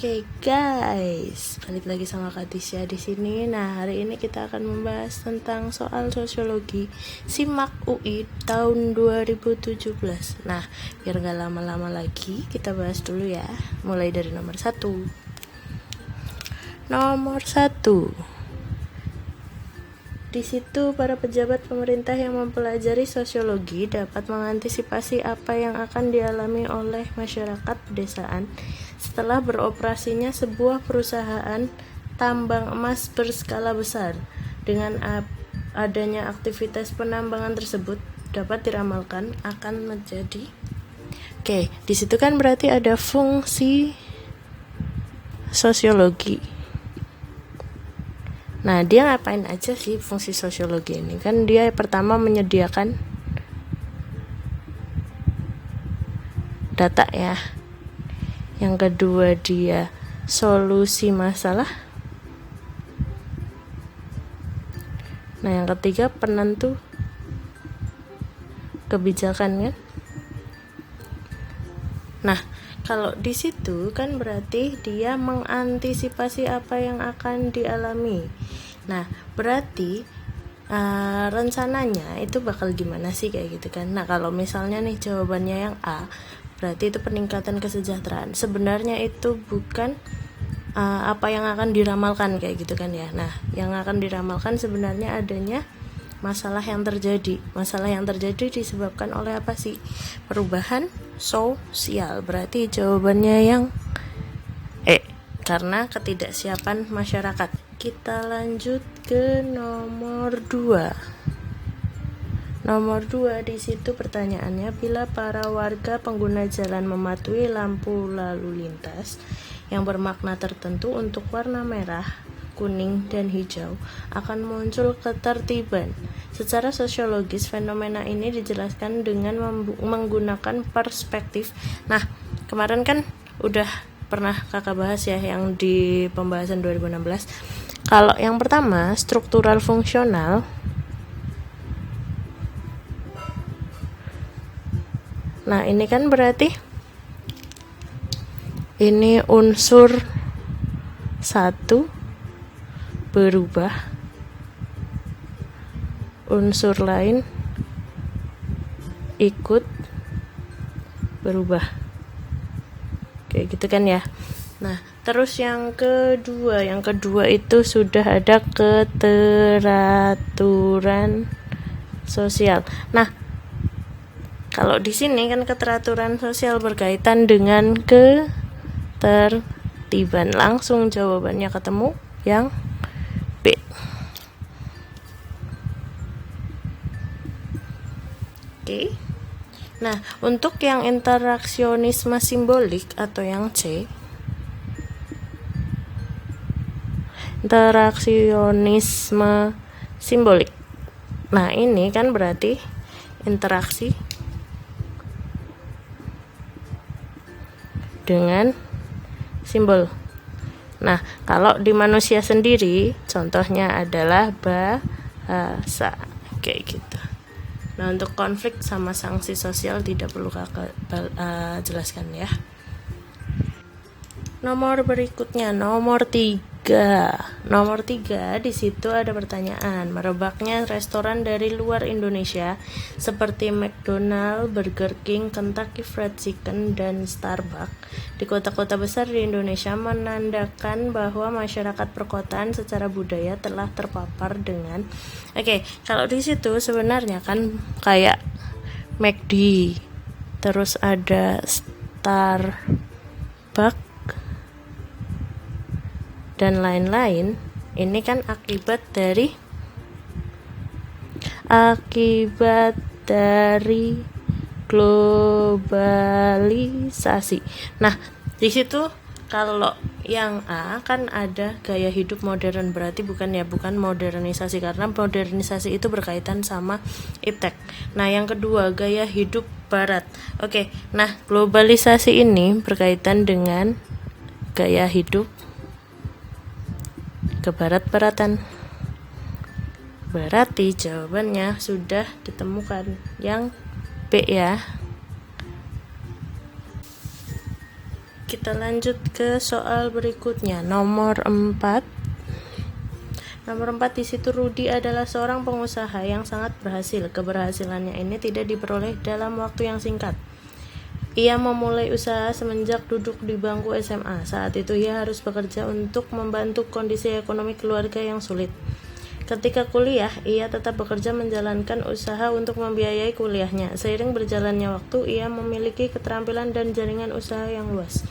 Oke guys, balik lagi sama Kak Tisha di sini. Nah, hari ini kita akan membahas tentang soal sosiologi SIMAK UI tahun 2017. Nah, biar gak lama-lama lagi, kita bahas dulu ya. Mulai dari nomor 1. Nomor 1. Di situ para pejabat pemerintah yang mempelajari sosiologi dapat mengantisipasi apa yang akan dialami oleh masyarakat pedesaan setelah beroperasinya sebuah perusahaan tambang emas berskala besar. Dengan adanya aktivitas penambangan tersebut dapat diramalkan akan menjadi di situ kan berarti ada fungsi sosiologi. Nah, dia ngapain aja sih fungsi sosiologi ini? Kan dia pertama menyediakan data ya. Yang kedua dia solusi masalah. Nah, yang ketiga penentu kebijakan kan. Nah, kalau di situ kan berarti dia mengantisipasi apa yang akan dialami. Nah, berarti rencananya itu bakal gimana sih kayak gitu kan. Nah, kalau misalnya nih jawabannya yang A, berarti itu peningkatan kesejahteraan. Sebenarnya itu bukan apa yang akan diramalkan kayak gitu kan ya. Nah, yang akan diramalkan sebenarnya adanya masalah yang terjadi. Masalah yang terjadi disebabkan oleh apa sih? Perubahan sosial. Berarti jawabannya yang E, karena ketidaksiapan masyarakat. Kita lanjut ke nomor 2. Nomor 2 di situ pertanyaannya, bila para warga pengguna jalan mematuhi lampu lalu lintas yang bermakna tertentu untuk warna merah, kuning, dan hijau, akan muncul ketertiban. Secara sosiologis, fenomena ini dijelaskan dengan menggunakan perspektif. Nah, kemarin kan udah pernah kakak bahas ya yang di pembahasan 2016. Kalau yang pertama, struktural fungsional. Nah, ini kan berarti ini unsur 1 berubah, unsur lain ikut berubah, kayak gitu kan ya. Nah, terus yang kedua itu sudah ada keteraturan sosial. Nah, kalau di sini kan keteraturan sosial berkaitan dengan ketertiban. Langsung jawabannya ketemu yang B. Oke. Nah, untuk yang interaksionisme simbolik atau yang C, interaksionisme simbolik. Nah, ini kan berarti interaksi dengan simbol. Nah, kalau di manusia sendiri, contohnya adalah bahasa, kayak gitu. Nah, untuk konflik sama sanksi sosial tidak perlu kakak jelaskan ya. Nomor berikutnya, nomor 3. Nomor 3 di situ ada pertanyaan, merebaknya restoran dari luar Indonesia seperti McDonald, Burger King, Kentucky Fried Chicken, dan Starbucks di kota-kota besar di Indonesia menandakan bahwa masyarakat perkotaan secara budaya telah terpapar dengan kalau di situ sebenarnya kan kayak McD, terus ada Starbucks dan lain-lain. Ini kan akibat dari globalisasi. Nah, di situ kalau yang A kan ada gaya hidup modern, berarti bukan modernisasi, karena modernisasi itu berkaitan sama iptek. Nah, yang kedua gaya hidup barat. Nah, globalisasi ini berkaitan dengan gaya hidup kebarat-baratan. Berarti jawabannya sudah ditemukan yang B ya. Kita lanjut ke soal berikutnya, nomor 4. Nomor 4 di situ, Rudy adalah seorang pengusaha yang sangat berhasil. Keberhasilannya ini tidak diperoleh dalam waktu yang singkat. Ia memulai usaha semenjak duduk di bangku SMA. Saat itu ia harus bekerja untuk membantu kondisi ekonomi keluarga yang sulit. Ketika kuliah, ia tetap bekerja menjalankan usaha untuk membiayai kuliahnya. Seiring berjalannya waktu, ia memiliki keterampilan dan jaringan usaha yang luas.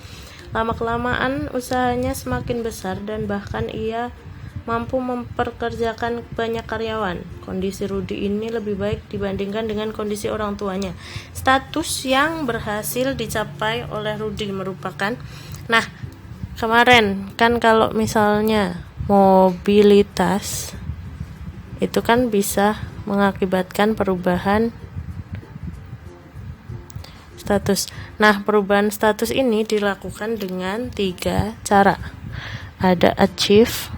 Lama-kelamaan usahanya semakin besar dan bahkan ia mampu memperkerjakan banyak karyawan. Kondisi Rudy ini lebih baik dibandingkan dengan kondisi orang tuanya. Status yang berhasil dicapai oleh Rudy merupakan, nah kemarin kan kalau misalnya mobilitas itu kan bisa mengakibatkan perubahan status. Nah, perubahan status ini dilakukan dengan 3 cara. Ada achieve,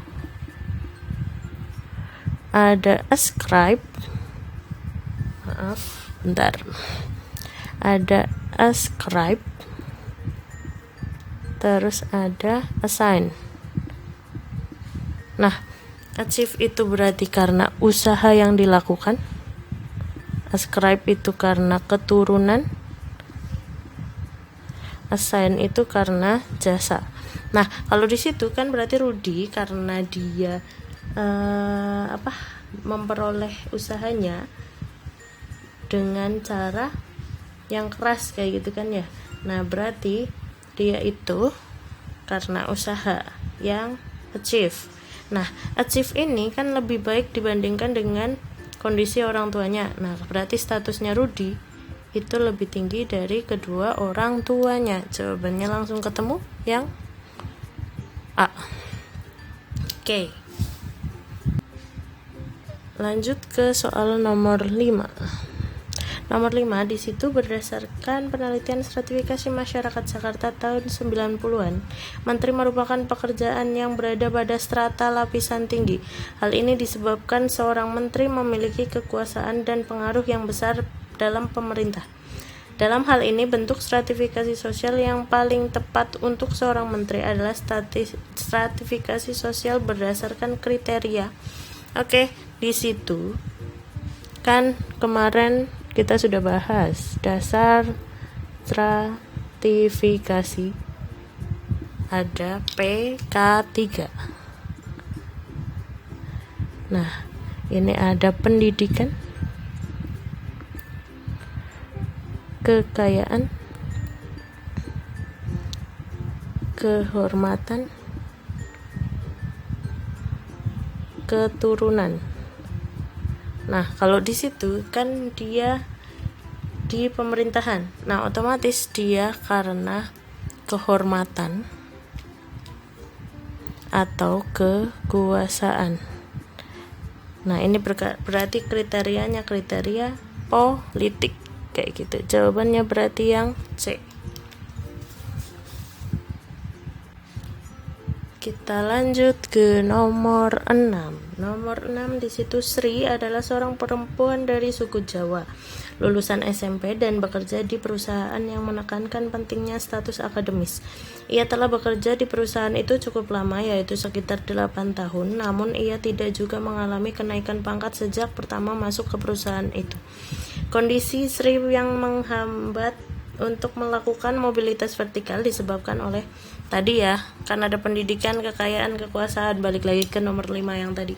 ada ascribe, ada ascribe, terus ada assign. Nah, achieve itu berarti karena usaha yang dilakukan, ascribe itu karena keturunan, assign itu karena jasa. Nah, kalau di situ kan berarti Rudy karena dia memperoleh usahanya dengan cara yang keras kayak gitu kan ya. Nah, berarti dia itu karena usaha yang achieve. Nah, achieve ini kan lebih baik dibandingkan dengan kondisi orang tuanya. Nah, berarti statusnya Rudy itu lebih tinggi dari kedua orang tuanya. Jawabannya langsung ketemu yang A. Oke. Lanjut ke soal nomor 5. Nomor 5 di situ, berdasarkan penelitian stratifikasi masyarakat Jakarta tahun 90-an, menteri merupakan pekerjaan yang berada pada strata lapisan tinggi. Hal ini disebabkan seorang menteri memiliki kekuasaan dan pengaruh yang besar dalam pemerintah. Dalam hal ini, bentuk stratifikasi sosial yang paling tepat untuk seorang menteri adalah stratifikasi sosial berdasarkan kriteria. Oke, di situ kan kemarin kita sudah bahas dasar stratifikasi, ada PK3. Nah, ini ada pendidikan, kekayaan, kehormatan, keturunan. Nah, kalau di situ kan dia di pemerintahan. Nah, otomatis dia karena kehormatan atau kekuasaan. Nah, ini berarti kriterianya kriteria politik kayak gitu. Jawabannya berarti yang C. Kita lanjut ke nomor 6. Nomor 6 di situ, Sri adalah seorang perempuan dari suku Jawa, lulusan SMP dan bekerja di perusahaan yang menekankan pentingnya status akademis. Ia telah bekerja di perusahaan itu cukup lama, yaitu sekitar 8 tahun, namun ia tidak juga mengalami kenaikan pangkat sejak pertama masuk ke perusahaan itu. Kondisi Sri yang menghambat untuk melakukan mobilitas vertikal disebabkan oleh tadi ya, kan ada pendidikan, kekayaan, kekuasaan, balik lagi ke nomor 5 yang tadi.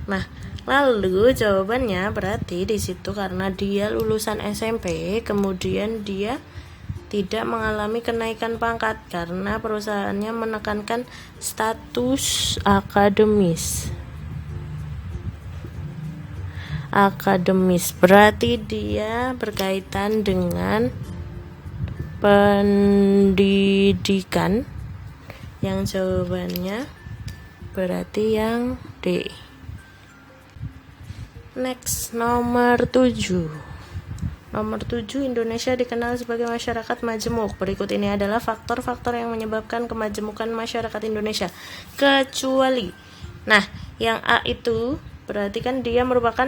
Nah, lalu jawabannya berarti di situ karena dia lulusan SMP, kemudian dia tidak mengalami kenaikan pangkat karena perusahaannya menekankan status akademis. Akademis berarti dia berkaitan dengan pendidikan, yang jawabannya berarti yang D. Next, nomor 7. Nomor 7, Indonesia dikenal sebagai masyarakat majemuk. Berikut ini adalah faktor-faktor yang menyebabkan kemajemukan masyarakat Indonesia. Kecuali, nah, yang A itu berarti kan dia merupakan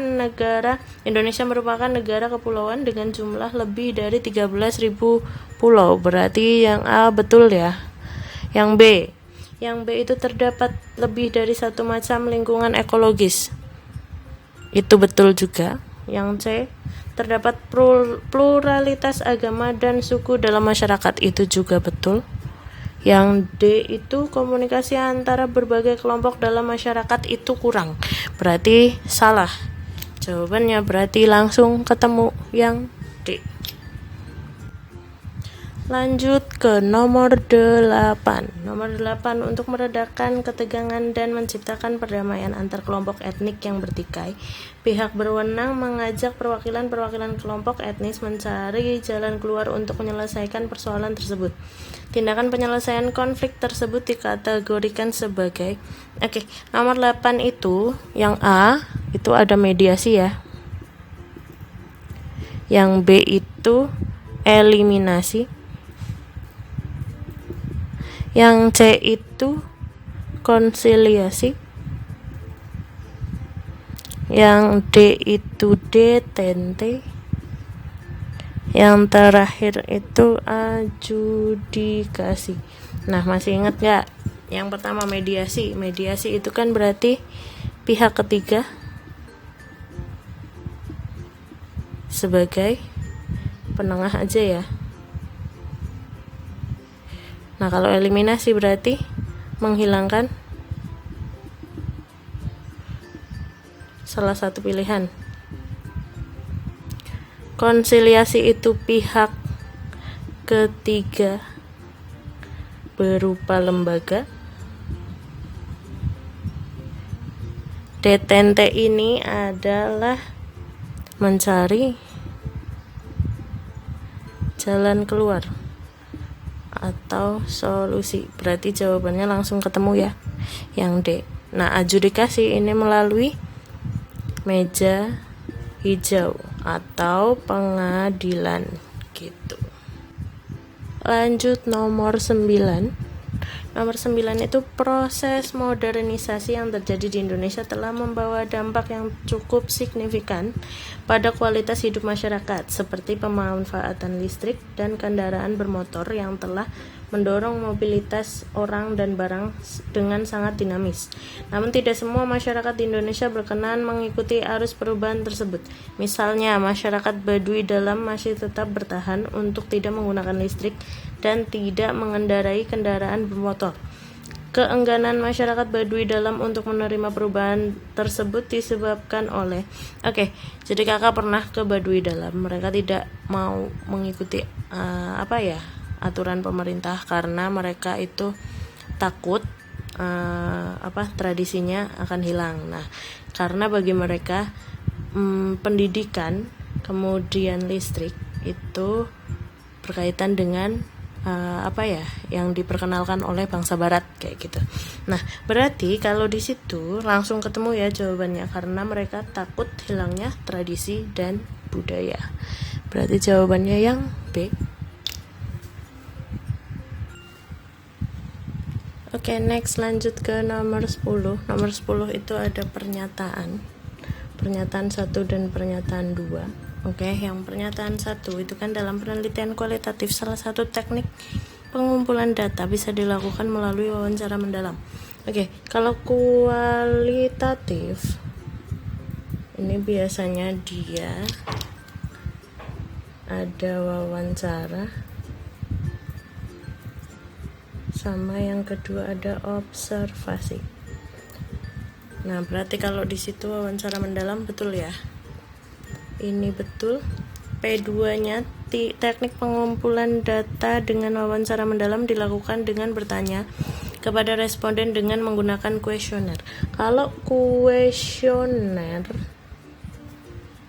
Indonesia merupakan negara kepulauan dengan jumlah lebih dari 13.000 pulau. Berarti yang A betul ya. Yang B. Yang B itu terdapat lebih dari satu macam lingkungan ekologis. Itu betul juga. Yang C. Terdapat pluralitas agama dan suku dalam masyarakat. Itu juga betul. Yang D itu komunikasi antara berbagai kelompok dalam masyarakat itu kurang. Berarti salah. Jawabannya berarti langsung ketemu yang D. Lanjut ke nomor 8. Nomor 8, untuk meredakan ketegangan dan menciptakan perdamaian antar kelompok etnik yang bertikai, pihak berwenang mengajak perwakilan-perwakilan kelompok etnis mencari jalan keluar untuk menyelesaikan persoalan tersebut. Tindakan penyelesaian konflik tersebut dikategorikan sebagai nomor 8 itu yang A itu ada mediasi ya. Yang B itu eliminasi. Yang C itu konsiliasi. Yang D itu detente. Yang terakhir itu adjudikasi. Nah, masih ingat gak? Yang pertama mediasi. Mediasi itu kan berarti pihak ketiga sebagai penengah aja ya. Nah, kalau eliminasi berarti menghilangkan salah satu pilihan. Konsiliasi itu pihak ketiga berupa lembaga. Detente ini adalah mencari jalan keluar atau solusi. Berarti jawabannya langsung ketemu ya, yang D. Nah, adjudikasi ini melalui meja hijau atau pengadilan gitu. Lanjut nomor 9. Nomor 9 itu proses modernisasi yang terjadi di Indonesia telah membawa dampak yang cukup signifikan pada kualitas hidup masyarakat, seperti pemanfaatan listrik dan kendaraan bermotor yang telah mendorong mobilitas orang dan barang dengan sangat dinamis. Namun tidak semua masyarakat di Indonesia berkenan mengikuti arus perubahan tersebut. Misalnya, masyarakat Baduy Dalam masih tetap bertahan untuk tidak menggunakan listrik dan tidak mengendarai kendaraan bermotor. Keengganan masyarakat Baduy Dalam untuk menerima perubahan tersebut disebabkan oleh jadi kakak pernah ke Baduy Dalam. Mereka tidak mau mengikuti aturan pemerintah karena mereka itu takut tradisinya akan hilang. Nah, karena bagi mereka pendidikan kemudian listrik itu berkaitan dengan yang diperkenalkan oleh bangsa barat kayak gitu. Nah, berarti kalau di situ langsung ketemu ya jawabannya, karena mereka takut hilangnya tradisi dan budaya. Berarti jawabannya yang B. Next lanjut ke nomor 10. Nomor 10 itu ada pernyataan 1 dan pernyataan 2. Yang pernyataan 1 itu kan dalam penelitian kualitatif salah satu teknik pengumpulan data bisa dilakukan melalui wawancara mendalam. Kalau kualitatif ini biasanya dia ada wawancara sama yang kedua ada observasi. Nah, berarti kalau di situ wawancara mendalam betul ya. Ini betul. P2-nya teknik pengumpulan data dengan wawancara mendalam dilakukan dengan bertanya kepada responden dengan menggunakan kuesioner. Kalau kuesioner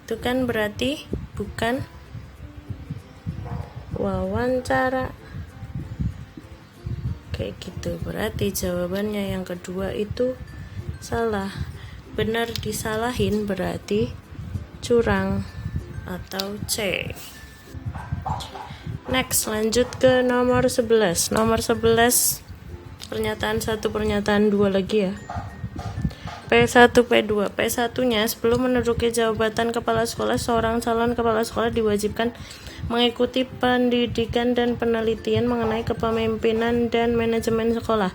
itu kan berarti bukan wawancara. Kayak gitu. Berarti jawabannya yang kedua itu salah. Benar disalahin berarti curang atau C. Next, lanjut ke nomor 11. Nomor 11 pernyataan 1 pernyataan 2 lagi ya. P1 P2. P1-nya sebelum menduduki jabatan kepala sekolah, seorang calon kepala sekolah diwajibkan mengikuti pendidikan dan penelitian mengenai kepemimpinan dan manajemen sekolah.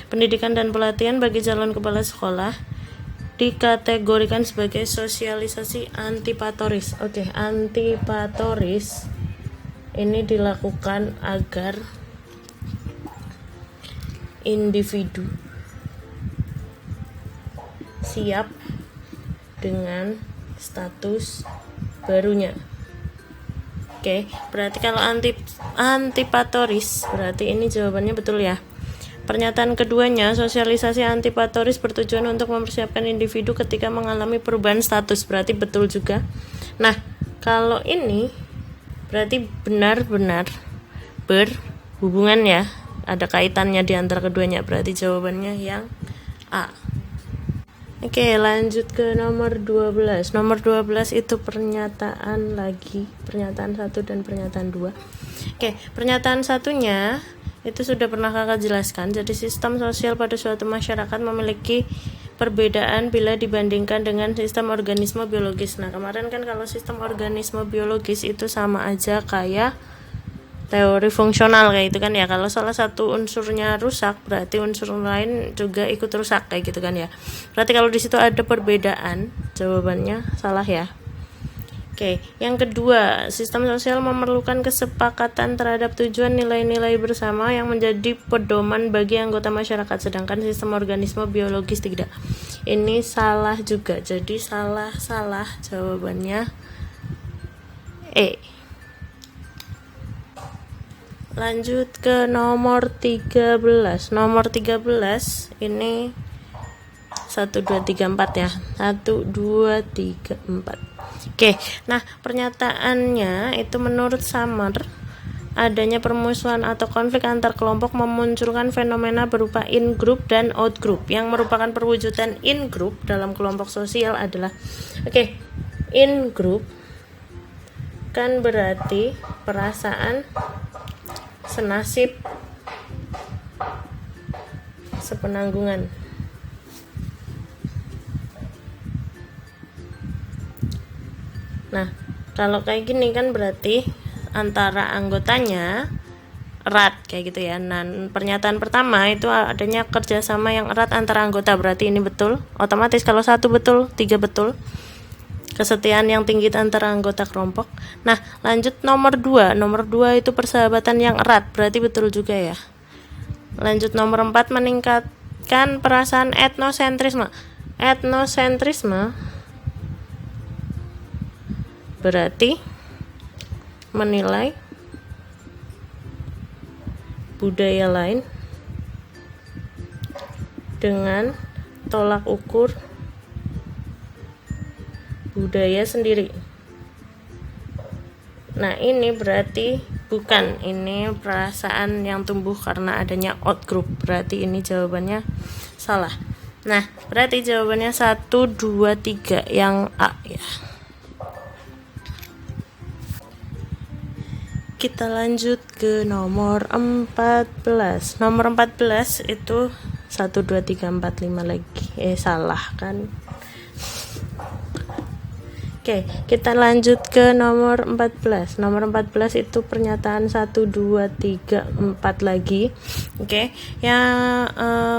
Pendidikan dan pelatihan bagi calon kepala sekolah dikategorikan sebagai sosialisasi antipatoris. Oke, antipatoris ini dilakukan agar individu siap dengan status barunya. Oke, berarti kalau antipatoris berarti ini jawabannya betul ya. Pernyataan keduanya, sosialisasi antipatoris bertujuan untuk mempersiapkan individu ketika mengalami perubahan status, berarti betul juga. Nah, kalau ini berarti benar-benar berhubungan ya, ada kaitannya di antara keduanya, berarti jawabannya yang A. Oke, lanjut ke nomor 12. Nomor 12 itu pernyataan 1 dan pernyataan 2. Oke, pernyataan satunya itu sudah pernah kakak jelaskan. Jadi sistem sosial pada suatu masyarakat memiliki perbedaan bila dibandingkan dengan sistem organisme biologis. Nah, kemarin kan kalau sistem organisme biologis itu sama aja kayak teori fungsional kayak gitu kan ya. Kalau salah satu unsurnya rusak, berarti unsur lain juga ikut rusak kayak gitu kan ya. Berarti kalau di situ ada perbedaan, jawabannya salah ya. Oke, yang kedua, sistem sosial memerlukan kesepakatan terhadap tujuan nilai-nilai bersama yang menjadi pedoman bagi anggota masyarakat, sedangkan sistem organisme biologis tidak. Ini salah juga, jadi salah jawabannya E. Lanjut ke nomor 13. Nomor 13 ini 1, 2, 3, 4 ya. 1, 2, 3, 4. Oke, nah pernyataannya itu menurut Summer, adanya permusuhan atau konflik antar kelompok memunculkan fenomena berupa in-group dan out-group. Yang merupakan perwujudan in-group dalam kelompok sosial adalah in-group kan berarti perasaan senasib, sepenanggungan. Nah, kalau kayak gini kan berarti antara anggotanya erat kayak gitu ya. Nah, pernyataan pertama itu adanya kerjasama yang erat antara anggota, berarti ini betul. Otomatis kalau 1 betul, 3 betul. Kesetiaan yang tinggi antara anggota kelompok. Nah, lanjut nomor 2. Nomor 2 itu persahabatan yang erat, berarti betul juga ya. Lanjut nomor 4, meningkatkan perasaan etnosentrisme. Etnosentrisme berarti menilai budaya lain dengan tolak ukur budaya sendiri. Nah, ini berarti bukan, ini perasaan yang tumbuh karena adanya out group, berarti ini jawabannya salah. Nah, berarti jawabannya 1, 2, 3 yang A ya. Kita lanjut ke nomor 14. Nomor 14 itu 1, 2, 3, 4, 5 lagi. Salah kan? Oke, kita lanjut ke nomor 14. Nomor 14 itu pernyataan 1, 2, 3, 4 lagi. Oke, yang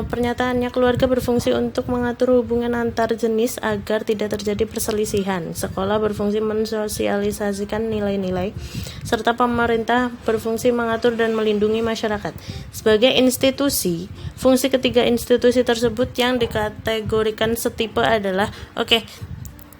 pernyataannya keluarga berfungsi untuk mengatur hubungan antar jenis agar tidak terjadi perselisihan. Sekolah berfungsi mensosialisasikan nilai-nilai, serta pemerintah berfungsi mengatur dan melindungi masyarakat. Sebagai institusi, fungsi ketiga institusi tersebut yang dikategorikan setipe adalah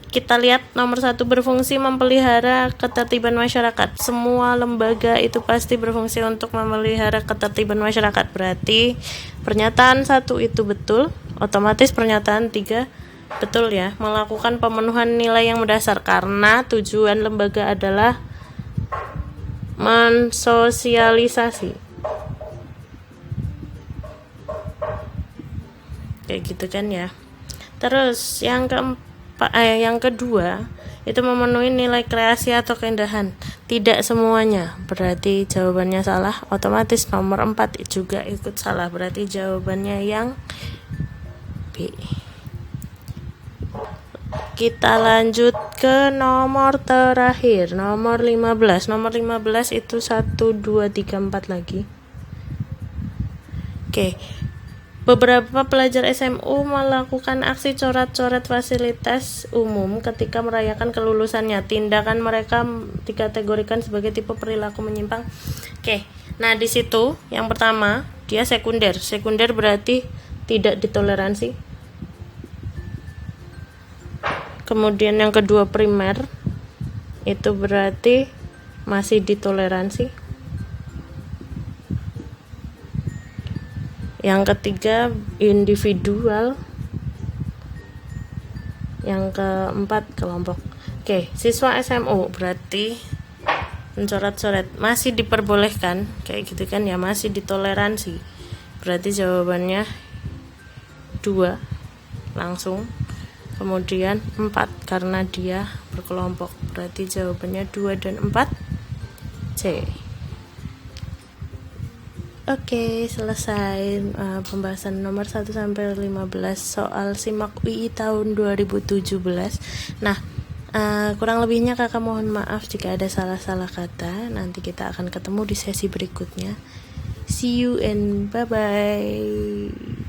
kita lihat nomor 1 berfungsi memelihara ketertiban masyarakat. Semua lembaga itu pasti berfungsi untuk memelihara ketertiban masyarakat. Berarti pernyataan 1 itu betul, otomatis pernyataan 3 betul ya. Melakukan pemenuhan nilai yang mendasar karena tujuan lembaga adalah mensosialisasi. Kayak gitu kan ya. Terus yang kedua itu memenuhi nilai kreasi atau keindahan. Tidak semuanya, berarti jawabannya salah. Otomatis nomor 4 juga ikut salah, berarti jawabannya yang B. kita lanjut ke nomor terakhir, nomor 15. Nomor 15 itu 1, 2, 3, 4 lagi. Oke. Beberapa pelajar SMU melakukan aksi coret-coret fasilitas umum ketika merayakan kelulusannya. Tindakan mereka dikategorikan sebagai tipe perilaku menyimpang. Oke. Nah, di situ yang pertama, dia sekunder. Sekunder berarti tidak ditoleransi. Kemudian yang kedua primer, itu berarti masih ditoleransi. Yang ketiga individual. Yang keempat kelompok. Oke, siswa SMU berarti mencoret-coret masih diperbolehkan, kayak gitu kan ya, masih ditoleransi. Berarti jawabannya 2 langsung. Kemudian 4 karena dia berkelompok. Berarti jawabannya 2 dan 4 C. Oke, selesai pembahasan nomor 1 sampai 15 soal SIMAK UI tahun 2017. Nah, kurang lebihnya kakak mohon maaf jika ada salah-salah kata. Nanti kita akan ketemu di sesi berikutnya. See you and bye-bye.